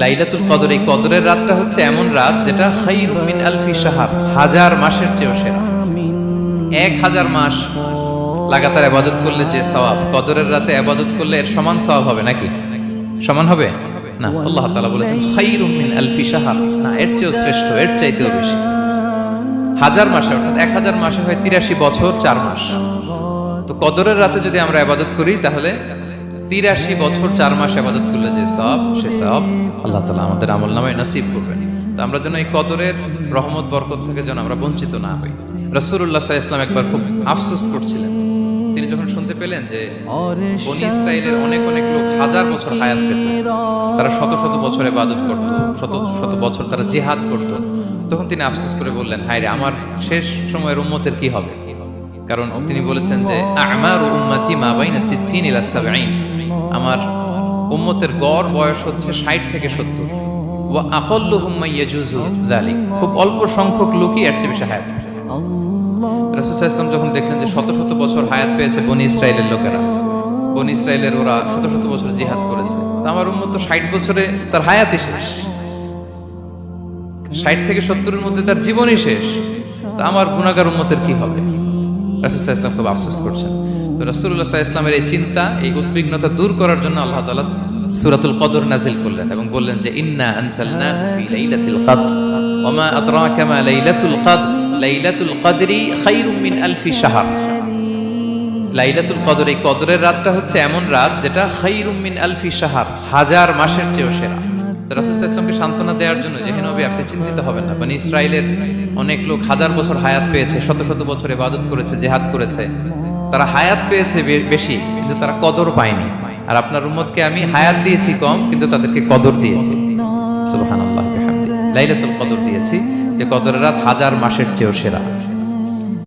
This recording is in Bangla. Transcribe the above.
লাইলাতুল কদর, এই কদরের রাতটা হচ্ছে এমন রাত যেটা খায়রুম মিন আলফি শাহর, হাজার মাসের চেয়েও সেরা। 1000 মাস লাগাতার ইবাদত করলে যে সওয়াব, কদরের রাতে ইবাদত করলে এর সমান সওয়াব হবে নাকি? সমান হবে না। আল্লাহ তাআলা বলেছেন খায়রুম মিন আলফি শাহর, না এর চেয়েও শ্রেষ্ঠ, এর চাইতেও বেশি। 1000 মাসে, অর্থাৎ 1000 মাসে হয় 83 বছর 4 মাস। তো কদরের রাতে যদি আমরা ইবাদত করি তাহলে 83 বছর 4 মাস ইবাদত করলে যে সওয়াব, সে সওয়াব আল্লাহ তাআলা আমাদের আমলনামায় নসিব করবেন। তো আমরা যেন এই কদরের রহমত বরকত থেকে যেন আমরা বঞ্চিত না হই। রাসূলুল্লাহ সাল্লাল্লাহু আলাইহি ওয়াসাল্লাম একবার খুব আফসোস করছিলেন। তিনি যখন শুনতে পেলেন যে বনী ইসরাইলের অনেক অনেক লোক 1000 বছর হায়াত পেত, তারা শত শত বছর ইবাদত করত, শত শত বছর তারা জিহাদ করত, তখন তিনি আফসোস করে বললেন, হায় রে, আমার শেষ সময়ের উম্মতের কি হবে? কারণ তিনি বলেছেন যে আমারু উম্মতি মা বাইনা 60 ইলা 70, আমার উম্মতের গড় বয়স হচ্ছে 60 থেকে 70। ওয়া আকাল্লুহুম মা ইয়াজুজু যালিক, খুব অল্প সংখ্যক লোকই এর চেয়ে বেশি হায়াত পাবে। রাসূল সাল্লাল্লাহু আলাইহি ওয়াসাল্লাম যখন দেখলেন যে শত শত বছর হায়াত পেয়েছে বনী ইসরাইলের লোকেরা, বনী ইসরাইলের ওরা শত শত বছর জিহাদ করেছে, তো আমার উম্মত তো 60 বছরে তার হায়াতই শেষ, 60 থেকে 70 এর মধ্যে তার জীবনই শেষ, তা আমার গুনাহগার উম্মতের কি হবে? রাসূল সাল্লাল্লাহু আলাইহি ওয়াসাল্লাম খুব আফসোস করছেন। তো রাসূলুল্লাহ সাল্লাল্লাহু আলাইহি ওয়াসাল্লামের এই চিন্তা, এই উদ্বিগ্নতা দূর করার জন্য আল্লাহ তাআলা সূরাতুল কদর নাযিল করলেন এবং বললেন যে ইন্না আনসালনাহু ফি লাইলাতিল কদর ওয়া মা আদরাকা মা লাইলাতুল কদর লাইলাতুল কদরি খায়রুম মিন আলফি শাহর। লাইলাতুল কদর, এই কদরের রাতটা হচ্ছে এমন রাত যেটা খায়রুম মিন আলফি শাহর, হাজার মাসের চেয়েও সেরা। রাসূল সাল্লাল্লাহু আলাইহি ওয়াসাল্লামকে সান্ত্বনা দেওয়ার জন্য যে হে নবী, আপনি চিন্তিত হবেন না, বনী ইসরাইলের অনেক লোক 1000 বছর হায়াত পেয়েছে, শত শত বছর ইবাদত করেছে, জিহাদ করেছে, তারা হায়াত পেয়েছে বেশি কিন্তু তারা কদর পায়নি। আর আপনার উম্মতকে আমি হায়াত দিয়েছি কম কিন্তু তাদেরকে কদর দিয়েছি। সুবহানাল্লাহ বিহামদি, লাইলাতুল কদর দিয়েছি, যে কদরের রাত 1000 মাসের চেয়েও সেরা।